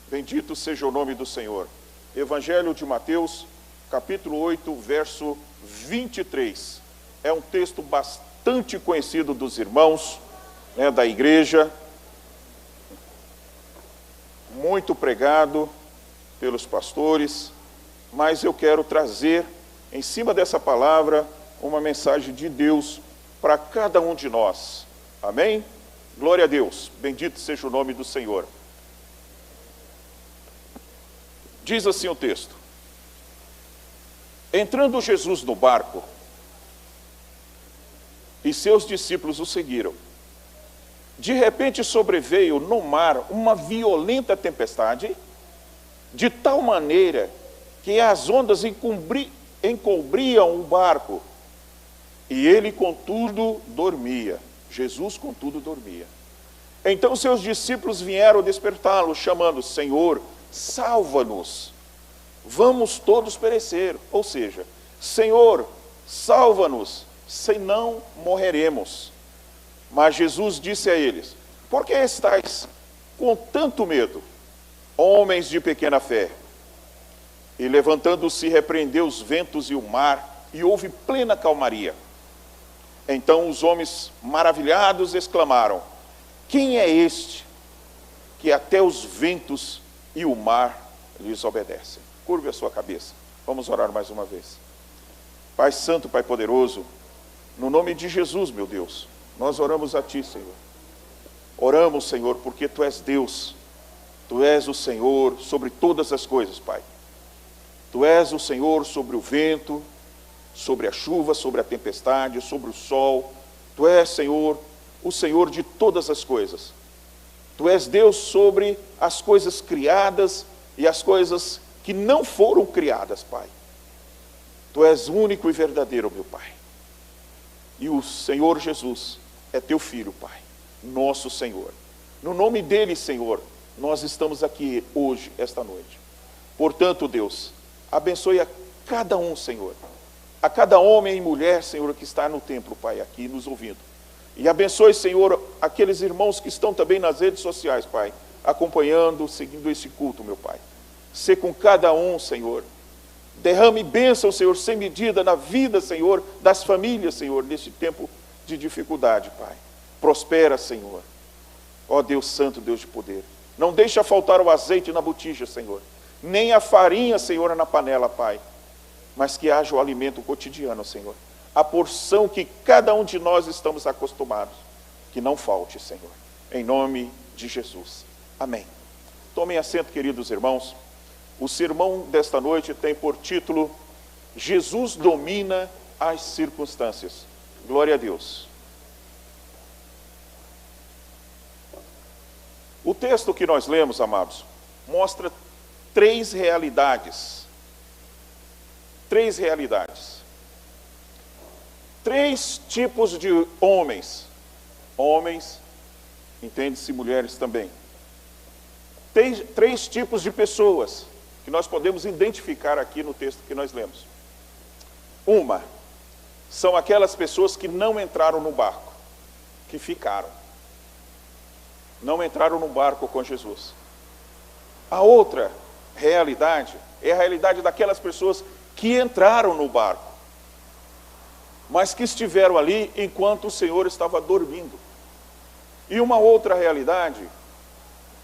Bendito seja o nome do Senhor. Evangelho de Mateus, capítulo 8, verso 23. É um texto bastante conhecido dos irmãos, da igreja, muito pregado pelos pastores, mas eu quero trazer, em cima dessa palavra, uma mensagem de Deus para cada um de nós. Amém? Glória a Deus. Bendito seja o nome do Senhor. Diz assim o texto: entrando Jesus no barco, e seus discípulos o seguiram, de repente sobreveio no mar uma violenta tempestade, de tal maneira que as ondas encobriam o barco, e ele contudo dormia. Jesus contudo dormia. Então seus discípulos vieram despertá-lo, chamando: Senhor, salva-nos, vamos todos perecer. Ou seja, Senhor, salva-nos, senão morreremos. Mas Jesus disse a eles: por que estáis com tanto medo, homens de pequena fé? E levantando-se, repreendeu os ventos e o mar, e houve plena calmaria. Então os homens maravilhados exclamaram: quem é este que até os ventos e o mar lhes obedecem? Curve a sua cabeça. Vamos orar mais uma vez. Pai santo, Pai poderoso, no nome de Jesus, meu Deus, nós oramos a Ti, Senhor. Oramos, Senhor, porque Tu és Deus. Tu és o Senhor sobre todas as coisas, Pai. Tu és o Senhor sobre o vento, sobre a chuva, sobre a tempestade, sobre o sol. Tu és, Senhor, o Senhor de todas as coisas. Tu és Deus sobre as coisas criadas e as coisas que não foram criadas, Pai. Tu és único e verdadeiro, meu Pai. E o Senhor Jesus é Teu Filho, Pai, nosso Senhor. No nome dEle, Senhor, nós estamos aqui hoje, esta noite. Portanto, Deus, abençoe a cada um, Senhor, a cada homem e mulher, Senhor, que está no templo, Pai, aqui nos ouvindo. E abençoe, Senhor, aqueles irmãos que estão também nas redes sociais, Pai, acompanhando, seguindo esse culto, meu Pai. Sê com cada um, Senhor. Derrame bênção, Senhor, sem medida na vida, Senhor, das famílias, Senhor, neste tempo de dificuldade, Pai. Prospera, Senhor. Ó Deus santo, Deus de poder. Não deixa faltar o azeite na botija, Senhor. Nem a farinha, Senhor, na panela, Pai. Mas que haja o alimento cotidiano, Senhor. A porção que cada um de nós estamos acostumados. Que não falte, Senhor. Em nome de Jesus. Amém. Tomem assento, queridos irmãos. O sermão desta noite tem por título: Jesus domina as circunstâncias. Glória a Deus. O texto que nós lemos, amados, mostra três realidades. Três realidades. Três tipos de homens. Homens, entende-se mulheres também. Três tipos de pessoas que nós podemos identificar aqui no texto que nós lemos. Uma, são aquelas pessoas que não entraram no barco, que ficaram. Não entraram no barco com Jesus. A outra realidade é a realidade daquelas pessoas que entraram no barco, mas que estiveram ali enquanto o Senhor estava dormindo. E uma outra realidade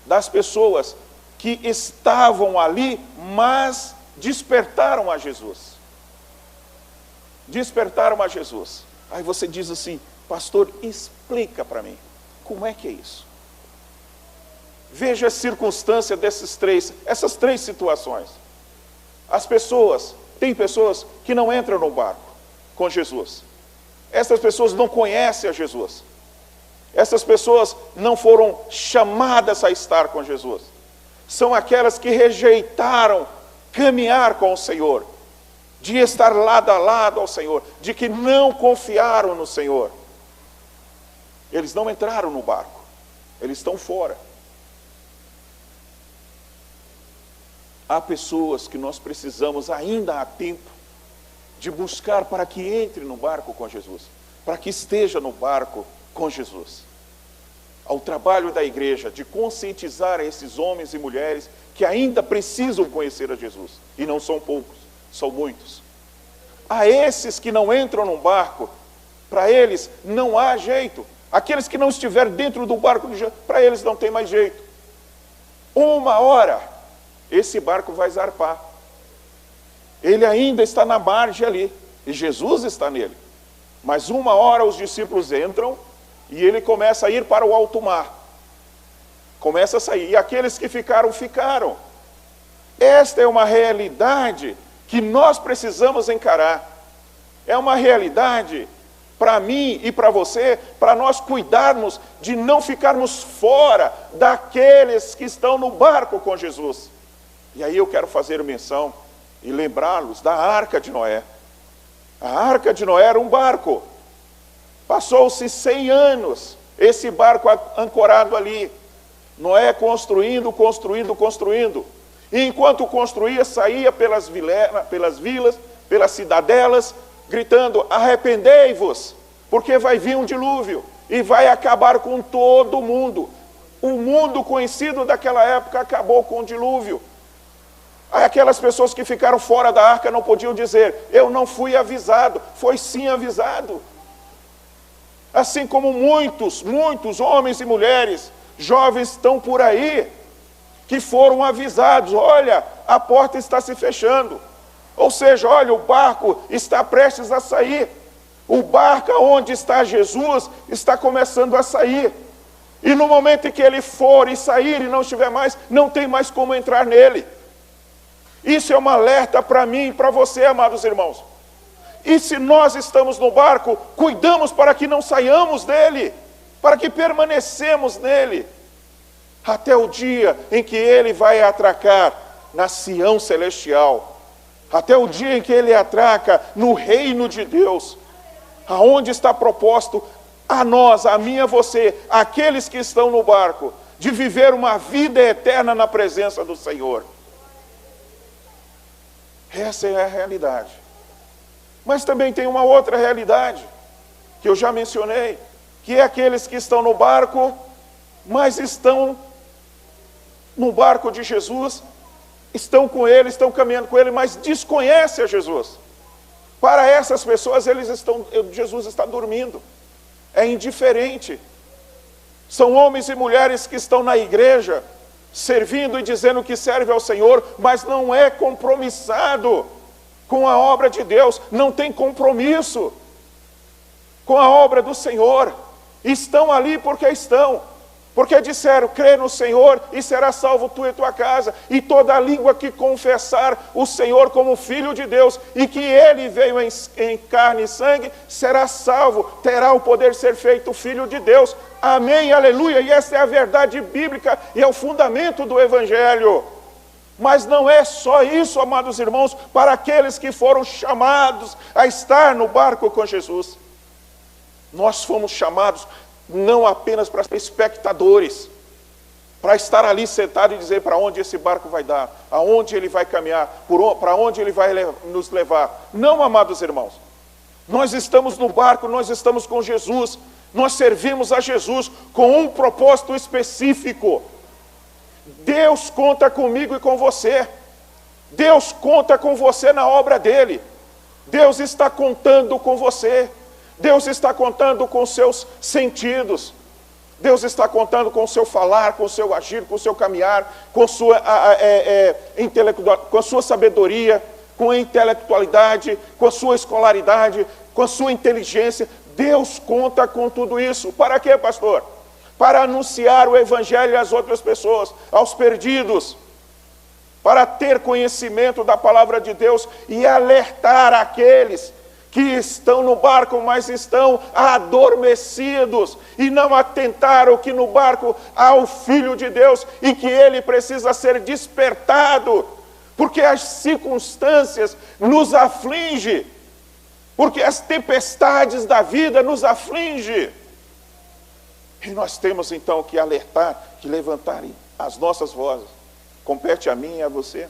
das pessoas que estavam ali, mas despertaram a Jesus. Despertaram a Jesus. Aí você diz assim: pastor, explica para mim, como é que é isso? Veja a circunstância essas três situações. Tem pessoas que não entram no barco com Jesus. Essas pessoas não conhecem a Jesus. Essas pessoas não foram chamadas a estar com Jesus. São aquelas que rejeitaram caminhar com o Senhor, de estar lado a lado ao Senhor, de que não confiaram no Senhor. Eles não entraram no barco, eles estão fora. Há pessoas que nós precisamos, ainda há tempo, de buscar para que entre no barco com Jesus, para que esteja no barco com Jesus. ao trabalho da igreja de conscientizar esses homens e mulheres que ainda precisam conhecer a Jesus. E não são poucos, são muitos. A esses que não entram num barco, para eles não há jeito. Aqueles que não estiverem dentro do barco, para eles não tem mais jeito. Uma hora, esse barco vai zarpar. Ele ainda está na margem ali, e Jesus está nele. Mas uma hora os discípulos entram, e ele começa a ir para o alto mar. Começa a sair, e aqueles que ficaram, ficaram. Esta é uma realidade que nós precisamos encarar. É uma realidade para mim e para você, para nós cuidarmos de não ficarmos fora daqueles que estão no barco com Jesus. E aí eu quero fazer menção e lembrá-los da Arca de Noé. A Arca de Noé era um barco. Passou-se 100 anos, esse barco ancorado ali. Noé construindo. E enquanto construía, saía pelas vilas, pelas cidadelas, gritando: arrependei-vos, porque vai vir um dilúvio e vai acabar com todo mundo. O mundo conhecido daquela época acabou com o dilúvio. Aquelas pessoas que ficaram fora da arca não podiam dizer: eu não fui avisado. Foi sim avisado. Assim como muitos homens e mulheres, jovens estão por aí, que foram avisados: olha, a porta está se fechando. Ou seja, olha, o barco está prestes a sair. O barco onde está Jesus está começando a sair. E no momento em que ele for e sair e não estiver mais, não tem mais como entrar nele. Isso é um alerta para mim e para você, amados irmãos. E se nós estamos no barco, cuidamos para que não saiamos dele, para que permanecemos nele, até o dia em que ele vai atracar na Sião celestial. Até o dia em que ele atraca no reino de Deus, aonde está proposto a nós, a mim e a você, aqueles que estão no barco, de viver uma vida eterna na presença do Senhor. Essa é a realidade. Mas também tem uma outra realidade, que eu já mencionei, que é aqueles que estão no barco, mas estão no barco de Jesus, estão com ele, estão caminhando com ele, mas desconhecem a Jesus. Para essas pessoas, Jesus está dormindo. É indiferente. São homens e mulheres que estão na igreja, servindo e dizendo que serve ao Senhor, mas não é compromissado com a obra de Deus, não tem compromisso com a obra do Senhor. Estão ali porque disseram: crê no Senhor e será salvo tu e tua casa, e toda língua que confessar o Senhor como Filho de Deus, e que Ele veio em carne e sangue, será salvo, terá o poder de ser feito Filho de Deus. Amém, aleluia. E essa é a verdade bíblica e é o fundamento do Evangelho. Mas não é só isso, amados irmãos, para aqueles que foram chamados a estar no barco com Jesus. Nós fomos chamados não apenas para ser espectadores, para estar ali sentado e dizer para onde esse barco vai dar, aonde ele vai caminhar, para onde ele vai nos levar. Não, amados irmãos. Nós estamos no barco, nós estamos com Jesus, nós servimos a Jesus com um propósito específico. Deus conta comigo e com você. Deus conta com você na obra dele. Deus está contando com você. Deus está contando com seus sentidos. Deus está contando com o seu falar, com o seu agir, com o seu caminhar, com a sua sabedoria, com a intelectualidade, com a sua escolaridade, com a sua inteligência. Deus conta com tudo isso. Para quê, pastor? Para anunciar o Evangelho às outras pessoas, aos perdidos, para ter conhecimento da palavra de Deus e alertar aqueles que estão no barco, mas estão adormecidos e não atentaram que no barco há o Filho de Deus e que ele precisa ser despertado, porque as circunstâncias nos afligem, porque as tempestades da vida nos afligem. E nós temos então que alertar, que levantarem as nossas vozes. Compete a mim e a você.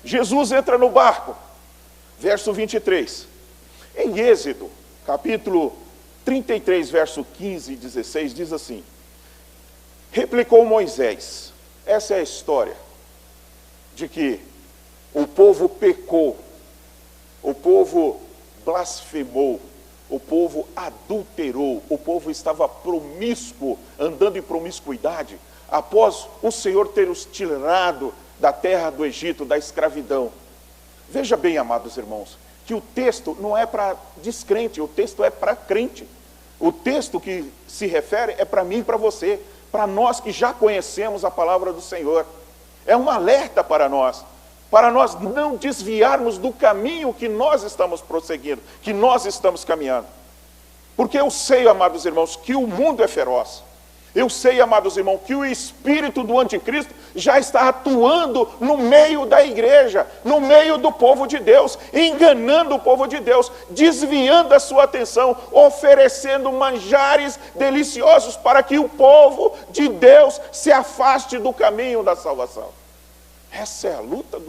Jesus entra no barco. Verso 23. Em Êxodo, capítulo 33, verso 15 e 16, diz assim: Replicou Moisés. Essa é a história de que o povo pecou, o povo blasfemou, o povo adulterou, o povo estava promíscuo, andando em promiscuidade, após o Senhor ter os tirado da terra do Egito, da escravidão. Veja bem, amados irmãos, que o texto não é para descrente, o texto é para crente. O texto que se refere é para mim e para você, para nós que já conhecemos a palavra do Senhor. É um alerta para nós não desviarmos do caminho que nós estamos prosseguindo, que nós estamos caminhando. Porque eu sei, amados irmãos, que o mundo é feroz. Eu sei, amados irmãos, que o espírito do anticristo já está atuando no meio da igreja, no meio do povo de Deus, enganando o povo de Deus, desviando a sua atenção, oferecendo manjares deliciosos para que o povo de Deus se afaste do caminho da salvação. Essa é a luta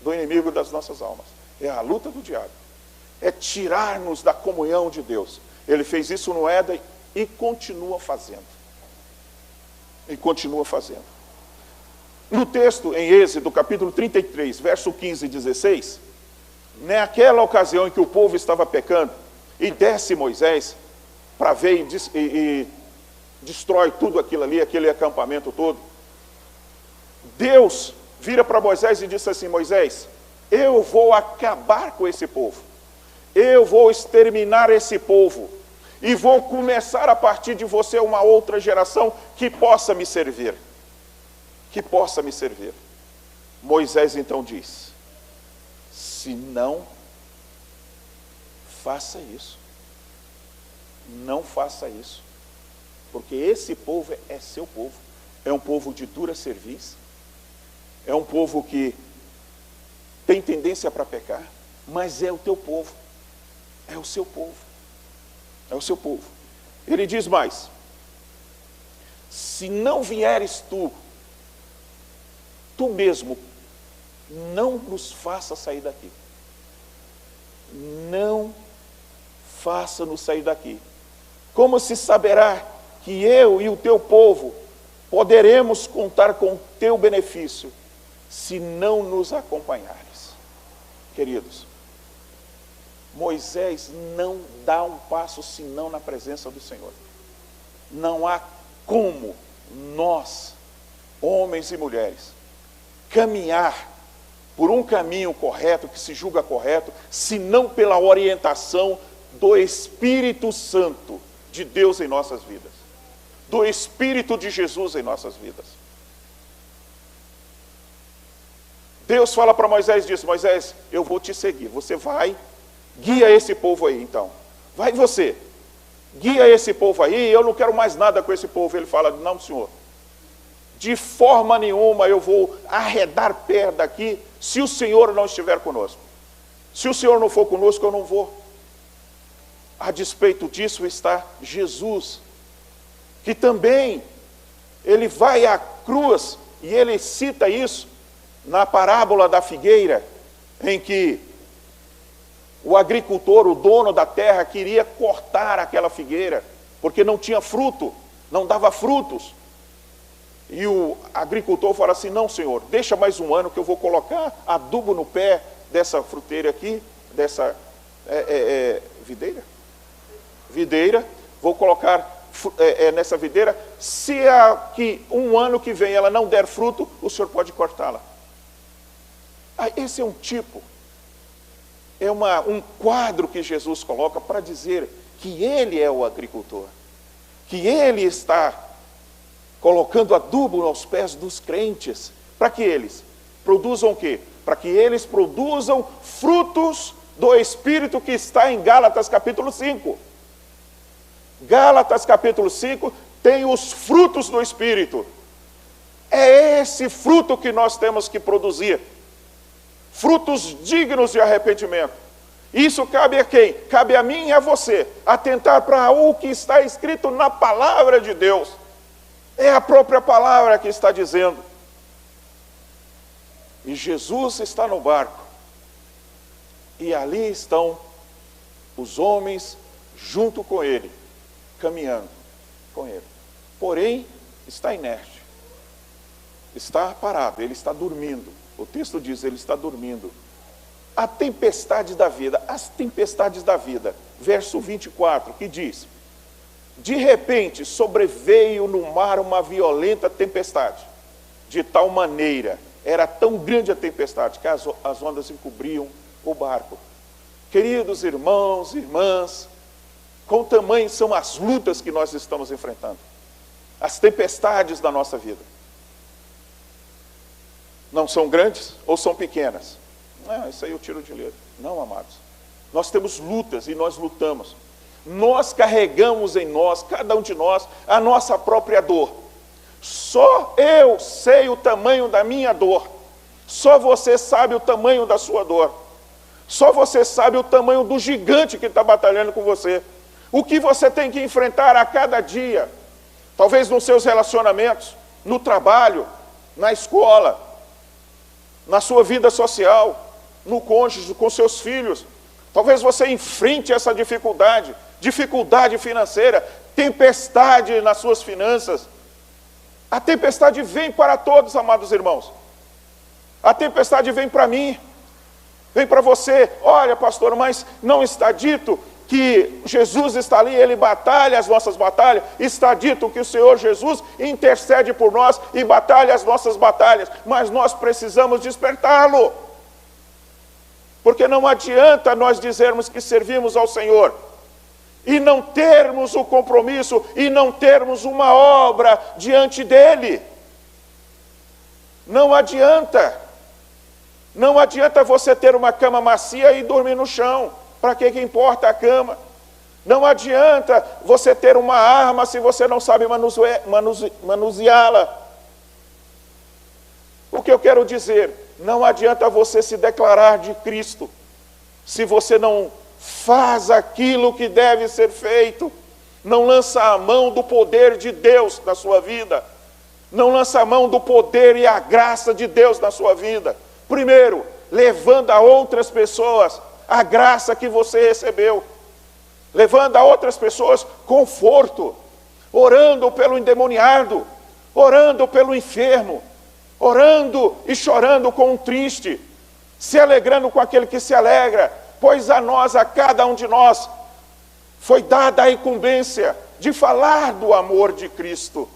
do inimigo das nossas almas. É a luta do diabo. É tirar-nos da comunhão de Deus. Ele fez isso no Éden e continua fazendo. E continua fazendo. No texto, em Êxodo, capítulo 33, verso 15 e 16, naquela ocasião em que o povo estava pecando, e desce Moisés para ver e destrói tudo aquilo ali, aquele acampamento todo, Deus vira para Moisés e disse assim: Moisés, eu vou acabar com esse povo, eu vou exterminar esse povo, e vou começar a partir de você uma outra geração que possa me servir. Que possa me servir. Moisés então diz: se não, faça isso. Não faça isso. Porque esse povo é seu povo. É um povo de dura cerviz. É um povo que tem tendência para pecar. Mas é o teu povo. É o seu povo. É o seu povo. Ele diz mais: se não vieres tu mesmo, não nos faça sair daqui. Não faça-nos sair daqui. Como se saberá que eu e o teu povo poderemos contar com o teu benefício, se não nos acompanhares? Queridos, Moisés não dá um passo senão na presença do Senhor. Não há como nós, homens e mulheres, caminhar por um caminho correto, que se julga correto, senão pela orientação do Espírito Santo de Deus em nossas vidas, do Espírito de Jesus em nossas vidas. Deus fala para Moisés, diz: Moisés, eu vou te seguir, você vai, guia esse povo aí então, vai você, guia esse povo aí, eu não quero mais nada com esse povo. Ele fala: não, Senhor, de forma nenhuma eu vou arredar pé daqui se o Senhor não estiver conosco. Se o Senhor não for conosco, eu não vou. A despeito disso está Jesus, que também, ele vai à cruz, e ele cita isso na parábola da figueira, em que o agricultor, o dono da terra, queria cortar aquela figueira, porque não tinha fruto, não dava frutos. E o agricultor fala assim: não, Senhor, deixa mais um ano que eu vou colocar adubo no pé dessa fruteira aqui, dessa videira, vou colocar nessa videira, se aqui um ano que vem ela não der fruto, o Senhor pode cortá-la. Esse é um tipo, é um quadro que Jesus coloca para dizer que Ele é o agricultor, que Ele está colocando adubo aos pés dos crentes, para que eles produzam o quê? Para que eles produzam frutos do Espírito, que está em Gálatas capítulo 5. Gálatas capítulo 5 tem os frutos do Espírito. É esse fruto que nós temos que produzir. Frutos dignos de arrependimento. Isso cabe a quem? Cabe a mim e a você, atentar para o que está escrito na palavra de Deus. É a própria palavra que está dizendo. E Jesus está no barco. E ali estão os homens junto com ele, caminhando com ele. Porém, está inerte, está parado, ele está dormindo. O texto diz, ele está dormindo. A tempestade da vida, as tempestades da vida, verso 24, que diz: de repente sobreveio no mar uma violenta tempestade, de tal maneira, era tão grande a tempestade, que as ondas encobriam o barco. Queridos irmãos e irmãs, quão tamanho são as lutas que nós estamos enfrentando, as tempestades da nossa vida. Não são grandes ou são pequenas? Não, isso aí eu tiro de letra. Não, amados. Nós temos lutas e nós lutamos. Nós carregamos em nós, cada um de nós, a nossa própria dor. Só eu sei o tamanho da minha dor. Só você sabe o tamanho da sua dor. Só você sabe o tamanho do gigante que está batalhando com você. O que você tem que enfrentar a cada dia. Talvez nos seus relacionamentos, no trabalho, na escola, na sua vida social, no cônjuge, com seus filhos. Talvez você enfrente essa dificuldade, dificuldade financeira, tempestade nas suas finanças. A tempestade vem para todos, amados irmãos. A tempestade vem para mim, vem para você. Olha, pastor, mas não está dito que Jesus está ali, ele batalha as nossas batalhas. Está dito que o Senhor Jesus intercede por nós e batalha as nossas batalhas, mas nós precisamos despertá-lo. Porque não adianta nós dizermos que servimos ao Senhor e não termos o compromisso e não termos uma obra diante dele. Não adianta. Não adianta você ter uma cama macia e dormir no chão. Para que importa a cama? Não adianta você ter uma arma se você não sabe manuseá-la. O que eu quero dizer? Não adianta você se declarar de Cristo se você não faz aquilo que deve ser feito. Não lança a mão do poder de Deus na sua vida. Não lança a mão do poder e a graça de Deus na sua vida. Primeiro, levando a outras pessoas a graça que você recebeu. Levando a outras pessoas conforto. Orando pelo endemoniado. Orando pelo enfermo. Orando e chorando com o triste, se alegrando com aquele que se alegra, pois a nós, a cada um de nós, foi dada a incumbência de falar do amor de Cristo,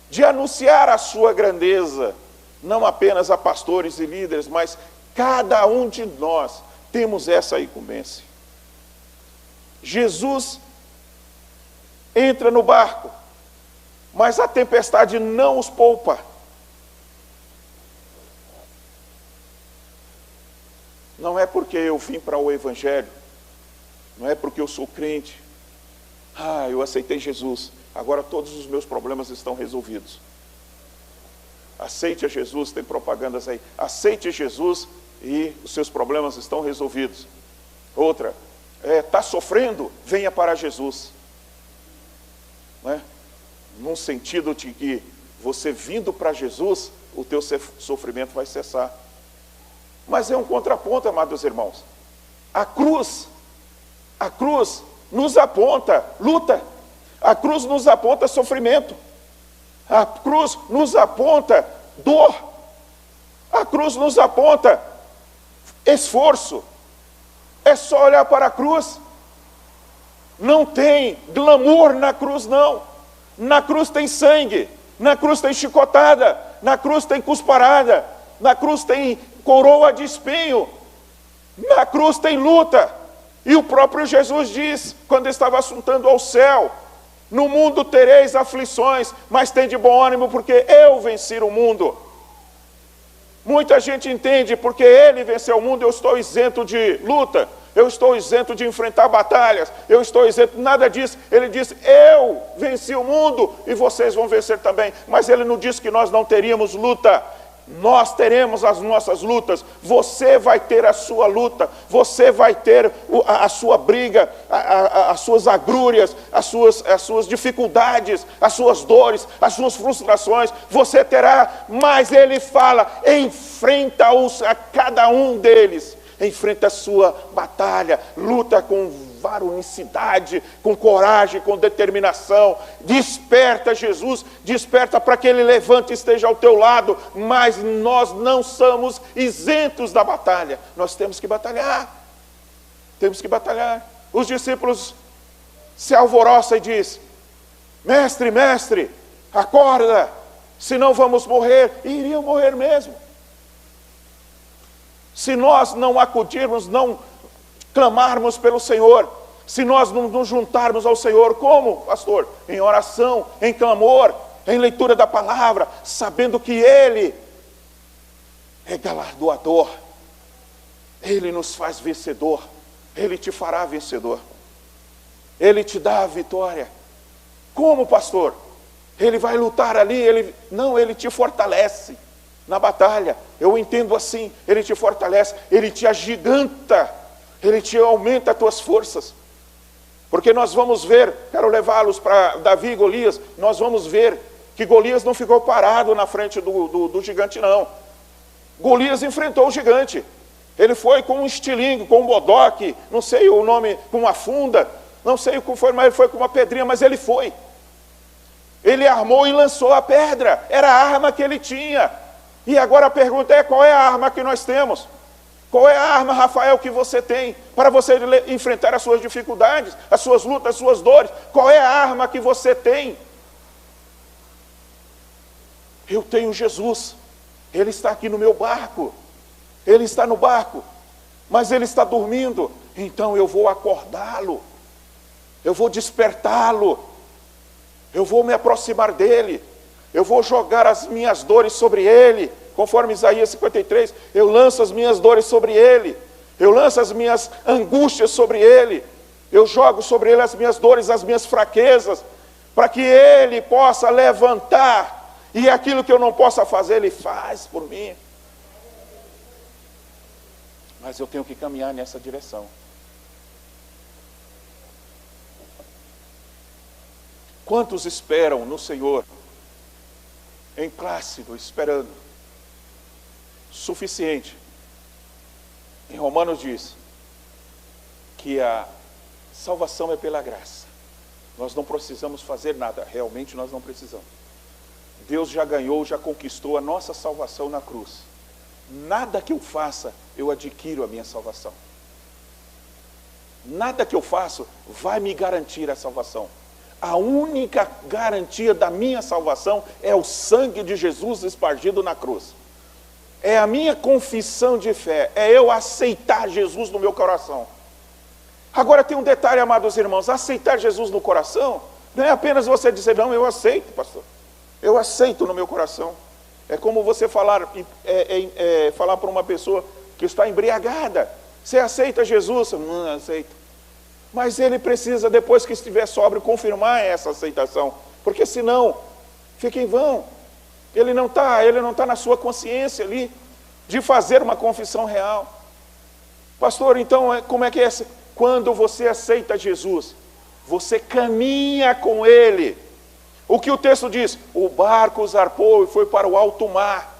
de anunciar a sua grandeza, não apenas a pastores e líderes, mas cada um de nós temos essa incumbência. Jesus entra no barco, mas a tempestade não os poupa. Não é porque eu vim para o Evangelho, não é porque eu sou crente, eu aceitei Jesus, agora todos os meus problemas estão resolvidos. Aceite a Jesus, tem propagandas aí, aceite Jesus e os seus problemas estão resolvidos. Outra, está sofrendo, venha para Jesus. Não é? Num sentido de que você vindo para Jesus, o teu sofrimento vai cessar. Mas é um contraponto, amados irmãos. A cruz nos aponta luta. A cruz nos aponta sofrimento. A cruz nos aponta dor. A cruz nos aponta esforço. É só olhar para a cruz. Não tem glamour na cruz, não. Na cruz tem sangue. Na cruz tem chicotada. Na cruz tem cusparada. Na cruz tem coroa de espinho. Na cruz tem luta. E o próprio Jesus diz, quando estava assuntando ao céu: no mundo tereis aflições, mas tende bom ânimo, porque eu venci o mundo. Muita gente entende, porque ele venceu o mundo, eu estou isento de luta, eu estou isento de enfrentar batalhas, eu estou isento, nada disso. Ele diz, eu venci o mundo e vocês vão vencer também. Mas ele não disse que nós não teríamos luta. Nós teremos as nossas lutas, você vai ter a sua luta, você vai ter a sua briga, as suas agrúrias, as suas dificuldades, as suas dores, as suas frustrações, você terá, mas ele fala, enfrenta-os a cada um deles, enfrenta a sua batalha, luta com varonilidade, com coragem, com determinação. Desperta, Jesus, desperta para que Ele levante e esteja ao teu lado, mas nós não somos isentos da batalha. Nós temos que batalhar. Temos que batalhar. Os discípulos se alvoroçam e dizem: mestre, mestre, acorda, senão vamos morrer. E iriam morrer mesmo. Se nós não acudirmos, não clamarmos pelo Senhor, se nós não nos juntarmos ao Senhor, como, pastor? Em oração, em clamor, em leitura da palavra, sabendo que Ele é galardoador, Ele nos faz vencedor, Ele te fará vencedor, Ele te dá a vitória. Como, pastor? Ele vai lutar ali, Ele te fortalece na batalha. Eu entendo assim, Ele te fortalece, Ele te agiganta, Ele te aumenta as tuas forças. Porque nós vamos ver, quero levá-los para Davi e Golias, nós vamos ver que Golias não ficou parado na frente do gigante, não. Golias enfrentou o gigante. Ele foi com um estilingue, com um bodoque, não sei o nome, com uma funda, não sei o que foi, mas ele foi com uma pedrinha, mas ele foi. Ele armou e lançou a pedra, era a arma que ele tinha. E agora a pergunta é: qual é a arma que nós temos? Qual é a arma, Rafael, que você tem para você enfrentar as suas dificuldades, as suas lutas, as suas dores? Qual é a arma que você tem? Eu tenho Jesus. Ele está aqui no meu barco. Ele está no barco, mas ele está dormindo. Então eu vou acordá-lo. Eu vou despertá-lo. Eu vou me aproximar dele. Eu vou jogar as minhas dores sobre ele. Conforme Isaías 53, eu lanço as minhas dores sobre ele. Eu lanço as minhas angústias sobre ele. Eu jogo sobre ele as minhas dores, as minhas fraquezas, para que ele possa levantar. E aquilo que eu não possa fazer, ele faz por mim. Mas eu tenho que caminhar nessa direção. Quantos esperam no Senhor, em Plácido, esperando? Suficiente. Em Romanos diz que a salvação é pela graça. Nós não precisamos fazer nada, realmente nós não precisamos. Deus já ganhou, já conquistou a nossa salvação na cruz. Nada que eu faça, eu adquiro a minha salvação. Nada que eu faço vai me garantir a salvação. A única garantia da minha salvação é o sangue de Jesus espargido na cruz. É a minha confissão de fé, é eu aceitar Jesus no meu coração. Agora tem um detalhe, amados irmãos: aceitar Jesus no coração não é apenas você dizer: não, eu aceito, pastor, eu aceito no meu coração. É como você falar para uma pessoa que está embriagada: você aceita Jesus? Não aceito. Mas ele precisa, depois que estiver sóbrio, confirmar essa aceitação, porque senão fica em vão. Ele não está na sua consciência ali de fazer uma confissão real. Pastor, então como é que é? Quando você aceita Jesus, você caminha com Ele. O que o texto diz? O barco zarpou e foi para o alto mar.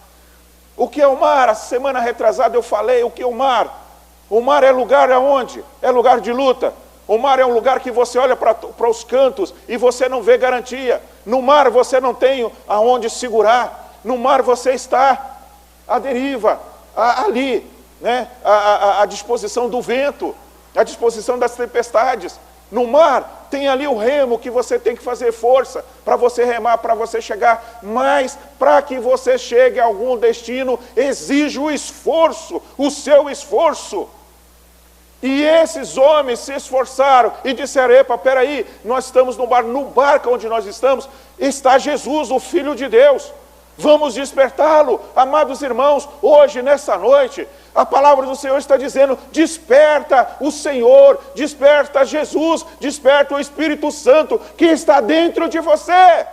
O que é o mar? A semana retrasada eu falei, o que é o mar? O mar é lugar aonde? É lugar de luta. O mar é um lugar que você olha para os cantos e você não vê garantia. No mar você não tem aonde segurar. No mar você está à deriva, ali, né? À disposição do vento, à disposição das tempestades. No mar tem ali o remo que você tem que fazer força para você remar, para você chegar. Mas para que você chegue a algum destino, exige o esforço, o seu esforço. E esses homens se esforçaram e disseram: epa, peraí, nós estamos no barco onde nós estamos, está Jesus, o Filho de Deus. Vamos despertá-lo. Amados irmãos, hoje, nessa noite, a palavra do Senhor está dizendo: desperta o Senhor, desperta Jesus, desperta o Espírito Santo que está dentro de você,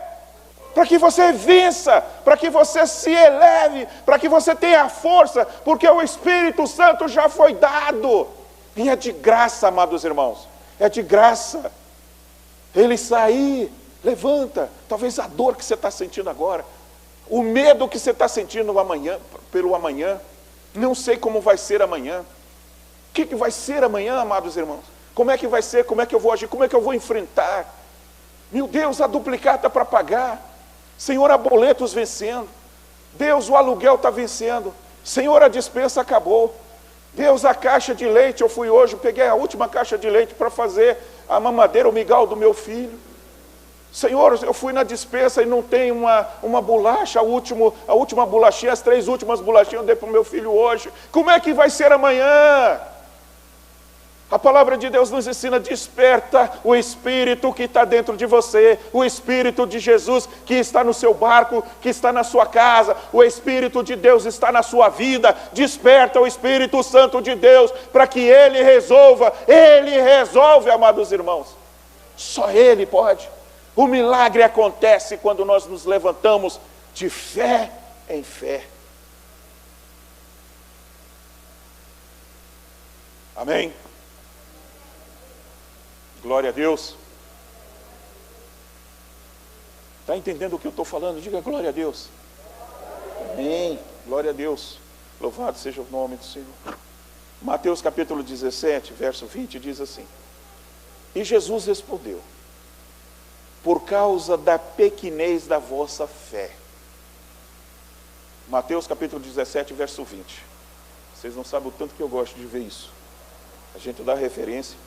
para que você vença, para que você se eleve, para que você tenha força, porque o Espírito Santo já foi dado. E é de graça, amados irmãos, é de graça. Ele está aí, levanta. Talvez a dor que você está sentindo agora, o medo que você está sentindo pelo amanhã, não sei como vai ser amanhã. que vai ser amanhã, amados irmãos? Como é que vai ser? Como é que eu vou agir? Como é que eu vou enfrentar? Meu Deus, a duplicata para pagar. Senhor, há boletos vencendo. Deus, o aluguel está vencendo. Senhor, a despensa acabou. Deus, a caixa de leite, eu fui hoje, peguei a última caixa de leite para fazer a mamadeira, o migal do meu filho. Senhor, eu fui na despensa e não tem uma bolacha, a última bolachinha, as 3 últimas bolachinhas eu dei para o meu filho hoje. Como é que vai ser amanhã? A palavra de Deus nos ensina, desperta o Espírito que está dentro de você, o Espírito de Jesus que está no seu barco, que está na sua casa, o Espírito de Deus está na sua vida, desperta o Espírito Santo de Deus, para que Ele resolve, amados irmãos, só Ele pode. O milagre acontece quando nós nos levantamos de fé em fé. Amém? Glória a Deus. Está entendendo o que eu estou falando? Diga glória a Deus. Amém. Glória a Deus. Louvado seja o nome do Senhor. Mateus capítulo 17, verso 20, diz assim: E Jesus respondeu: por causa da pequenez da vossa fé. Mateus capítulo 17, verso 20. Vocês não sabem o tanto que eu gosto de ver isso. A gente dá referência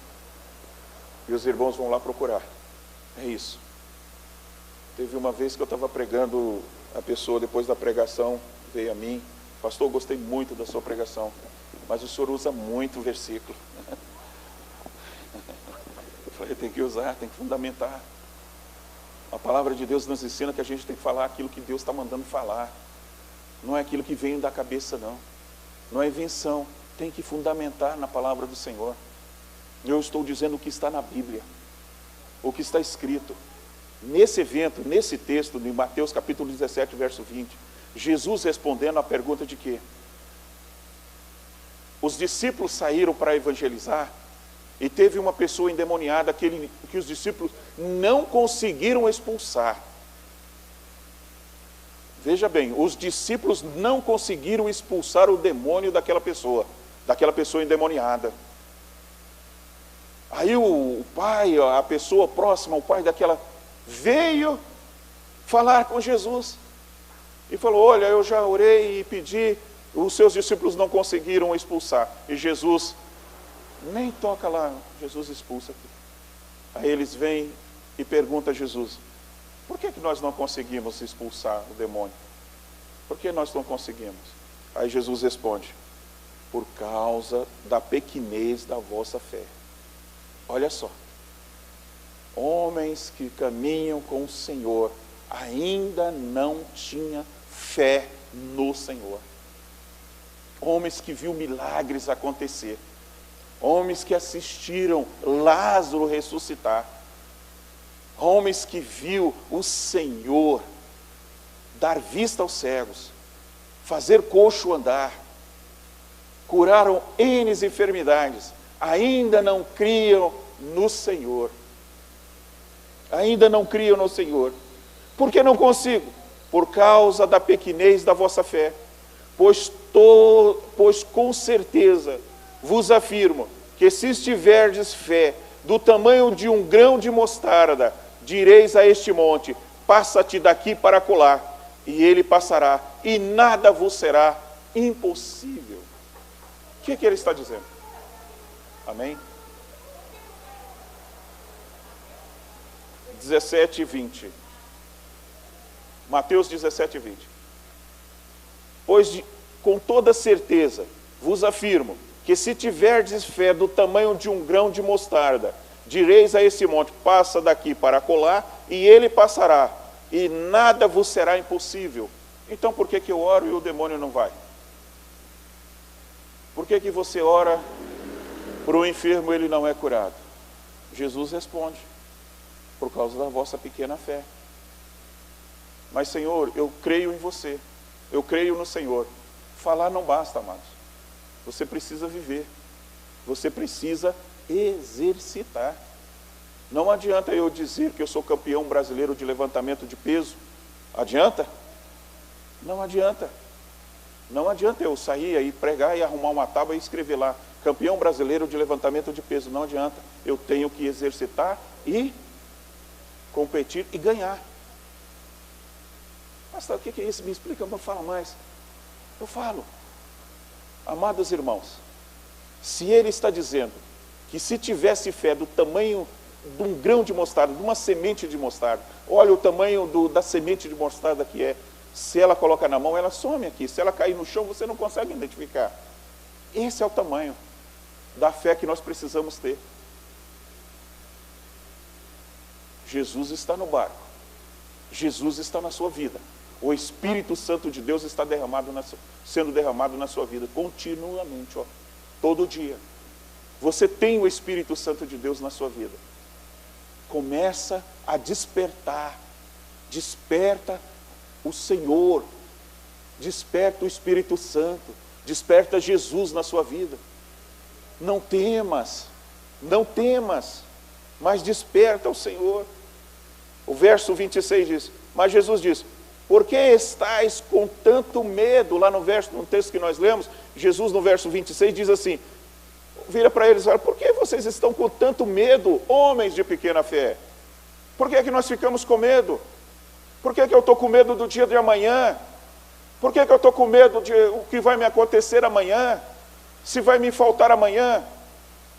e os irmãos vão lá procurar. É isso. Teve uma vez que eu estava pregando, a pessoa depois da pregação veio a mim: pastor, gostei muito da sua pregação, mas o senhor usa muito versículo. Eu falei, tem que usar, tem que fundamentar. A palavra de Deus nos ensina que a gente tem que falar aquilo que Deus está mandando falar. Não é aquilo que vem da cabeça, não. Não é invenção. Tem que fundamentar na palavra do Senhor. Eu estou dizendo o que está na Bíblia, o que está escrito. Nesse evento, nesse texto, de Mateus capítulo 17, verso 20, Jesus respondendo à pergunta de quê? Os discípulos saíram para evangelizar e teve uma pessoa endemoniada que os discípulos não conseguiram expulsar. Veja bem, os discípulos não conseguiram expulsar o demônio daquela pessoa endemoniada. Aí o pai, a pessoa próxima, o pai daquela, veio falar com Jesus e falou: olha, eu já orei e pedi, os seus discípulos não conseguiram expulsar. E Jesus, nem toca lá, Jesus expulsa aqui. Aí eles vêm e perguntam a Jesus: por que nós não conseguimos expulsar o demônio? Por que nós não conseguimos? Aí Jesus responde: por causa da pequenez da vossa fé. Olha só, homens que caminham com o Senhor ainda não tinham fé no Senhor. Homens que viram milagres acontecer, homens que assistiram Lázaro ressuscitar, homens que viram o Senhor dar vista aos cegos, fazer coxo andar, curaram N enfermidades, ainda não criam no Senhor. Ainda não criam no Senhor. Por que não consigo? Por causa da pequenez da vossa fé. Pois com certeza vos afirmo que se tiverdes fé do tamanho de um grão de mostarda, direis a este monte: passa-te daqui para acolá, e ele passará, e nada vos será impossível. O que ele está dizendo? Amém? 17 e 20. Mateus 17 e 20. Pois com toda certeza vos afirmo que se tiverdes fé do tamanho de um grão de mostarda, direis a esse monte: passa daqui para acolá, e ele passará, e nada vos será impossível. Então por que eu oro e o demônio não vai? Por que você ora para o enfermo ele não é curado? Jesus responde: por causa da vossa pequena fé. Mas Senhor, eu creio em você, eu creio no Senhor. Falar não basta, amados. Você precisa viver, você precisa exercitar. Não adianta eu dizer que eu sou campeão brasileiro de levantamento de peso. Adianta? Não adianta. Não adianta eu sair e pregar e arrumar uma tábua e escrever lá: campeão brasileiro de levantamento de peso. Não adianta, eu tenho que exercitar e competir e ganhar. Pastor, o que é isso? Me explica, não fala mais. Eu falo. Amados irmãos, se ele está dizendo que se tivesse fé do tamanho de um grão de mostarda, de uma semente de mostarda, olha o tamanho da semente de mostarda que é. Se ela coloca na mão, ela some aqui. Se ela cair no chão, você não consegue identificar. Esse é o tamanho da fé que nós precisamos ter. Jesus está no barco. Jesus está na sua vida. O Espírito Santo de Deus está sendo derramado na sua vida continuamente, todo dia. Você tem o Espírito Santo de Deus na sua vida. Começa a despertar. Desperta o Senhor. Desperta o Espírito Santo. Desperta Jesus na sua vida. Não temas, mas desperta o Senhor. O verso 26 diz, mas Jesus diz, por que estáis com tanto medo? Lá no texto que nós lemos, Jesus no verso 26 diz assim, vira para eles e fala, por que vocês estão com tanto medo, homens de pequena fé? Por que é que nós ficamos com medo? Por que é que eu estou com medo do dia de amanhã? Por que é que eu estou com medo de o que vai me acontecer amanhã? Se vai me faltar amanhã?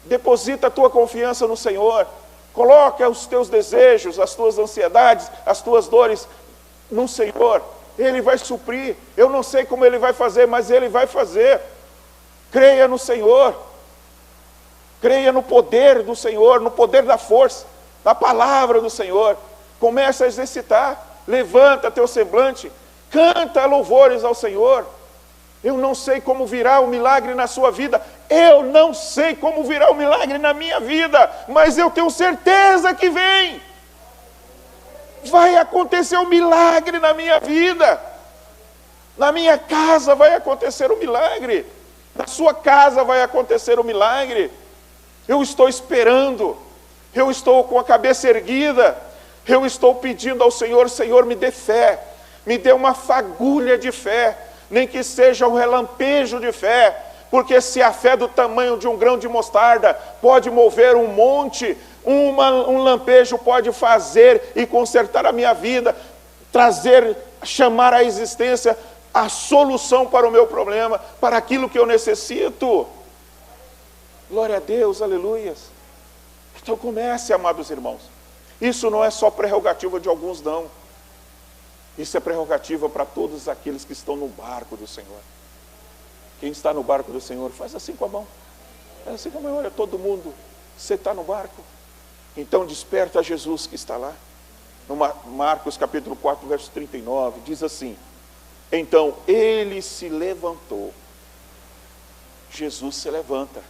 Deposita a tua confiança no Senhor. Coloca os teus desejos, as tuas ansiedades, as tuas dores no Senhor. Ele vai suprir. Eu não sei como Ele vai fazer, mas Ele vai fazer. Creia no Senhor. Creia no poder do Senhor, no poder da força, na palavra do Senhor. Começa a exercitar. Levanta teu semblante. Canta louvores ao Senhor. Eu não sei como virá o milagre na sua vida. Eu não sei como virá o milagre na minha vida. Mas eu tenho certeza que vem. Vai acontecer um milagre na minha vida. Na minha casa vai acontecer um milagre. Na sua casa vai acontecer um milagre. Eu estou esperando. Eu estou com a cabeça erguida. Eu estou pedindo ao Senhor, Senhor, me dê fé. Me dê uma fagulha de fé. Nem que seja um relampejo de fé. Porque se a fé do tamanho de um grão de mostarda pode mover um monte, um lampejo pode fazer e consertar a minha vida, chamar à existência a solução para o meu problema, para aquilo que eu necessito. Glória a Deus, aleluias. Então comece, amados irmãos. Isso não é só prerrogativa de alguns, não. Isso é prerrogativa para todos aqueles que estão no barco do Senhor. Quem está no barco do Senhor, faz assim com a mão. Faz assim com a mão, olha todo mundo. Você está no barco. Então desperta Jesus que está lá. No Marcos capítulo 4, verso 39, diz assim, então ele se levantou. Jesus se levanta.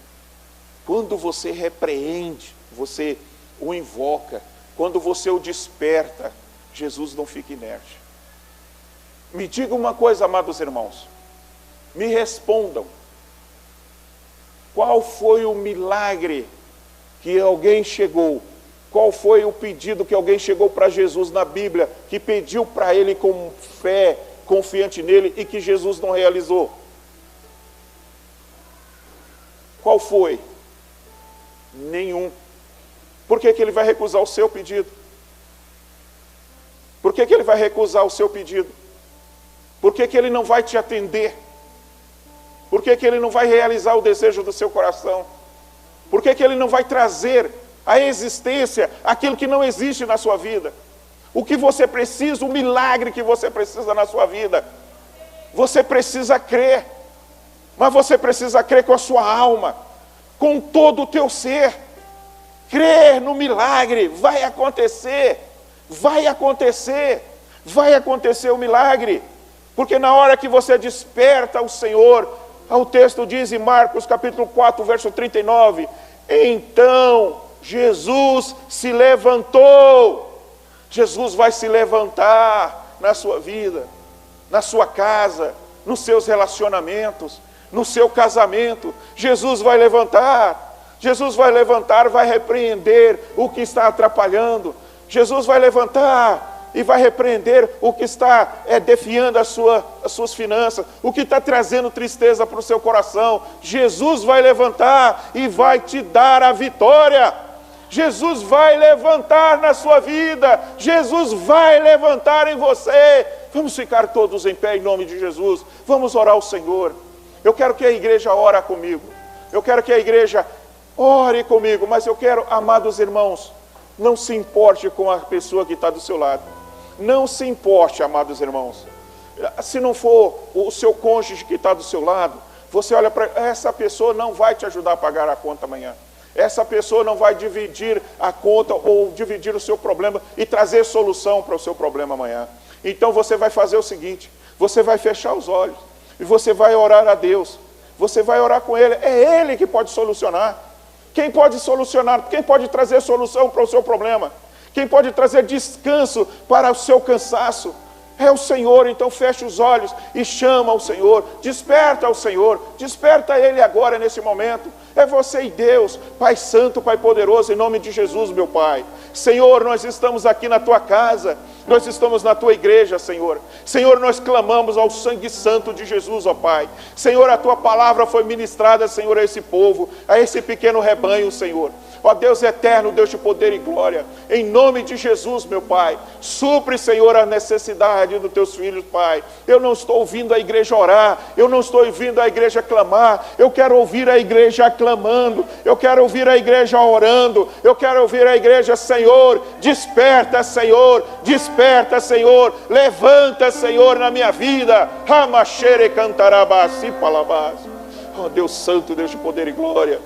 Quando você repreende, você o invoca, quando você o desperta, Jesus não fica inerte. Me diga uma coisa, amados irmãos. Me respondam. Qual foi o milagre que alguém chegou? Qual foi o pedido que alguém chegou para Jesus na Bíblia, que pediu para ele com fé, confiante nele, e que Jesus não realizou? Qual foi? Nenhum. Por que ele vai recusar o seu pedido? Por que ele vai recusar o seu pedido? Por que ele não vai te atender? Por que ele não vai realizar o desejo do seu coração? Por que ele não vai trazer à existência aquilo que não existe na sua vida? O que você precisa, o milagre que você precisa na sua vida. Você precisa crer, mas você precisa crer com a sua alma, com todo o teu ser. Crer no milagre, vai acontecer, vai acontecer, vai acontecer o milagre. Porque na hora que você desperta o Senhor, o texto diz em Marcos capítulo 4, verso 39, então Jesus se levantou. Jesus vai se levantar na sua vida, na sua casa, nos seus relacionamentos, no seu casamento. Jesus vai levantar. Jesus vai levantar, vai repreender o que está atrapalhando. Jesus vai levantar e vai repreender o que está defiando as suas finanças, o que está trazendo tristeza para o seu coração. Jesus vai levantar e vai te dar a vitória. Jesus vai levantar na sua vida, Jesus vai levantar em você. Vamos ficar todos em pé em nome de Jesus, vamos orar ao Senhor. Eu quero que a igreja ore comigo, eu quero que a igreja ore comigo, mas eu quero, amados irmãos, não se importe com a pessoa que está do seu lado, não se importe, amados irmãos, se não for o seu cônjuge que está do seu lado, você olha para essa pessoa, não vai te ajudar a pagar a conta amanhã. Essa pessoa não vai dividir a conta ou dividir o seu problema e trazer solução para o seu problema amanhã. Então você vai fazer o seguinte, você vai fechar os olhos e você vai orar a Deus. Você vai orar com Ele, é Ele que pode solucionar. Quem pode solucionar, quem pode trazer solução para o seu problema? Quem pode trazer descanso para o seu cansaço? É o Senhor. Então fecha os olhos e chama o Senhor, desperta o Senhor, desperta Ele agora nesse momento. É você e Deus, Pai Santo, Pai Poderoso, em nome de Jesus, meu Pai. Senhor, nós estamos aqui na Tua casa, nós estamos na Tua igreja, Senhor. Senhor, nós clamamos ao sangue santo de Jesus, ó Pai. Senhor, a Tua palavra foi ministrada, Senhor, a esse povo, a esse pequeno rebanho, Senhor. Ó Deus eterno, Deus de poder e glória, em nome de Jesus, meu Pai, supre, Senhor, a necessidade dos Teus filhos, Pai. Eu não estou ouvindo a igreja orar, eu não estou ouvindo a igreja clamar, eu quero ouvir a igreja clamando, eu quero ouvir a igreja orando, eu quero ouvir a igreja, Senhor, desperta, Senhor, levanta, Senhor, na minha vida. Ramachere cantarabasi palabás. Ó Deus santo, Deus de poder e glória.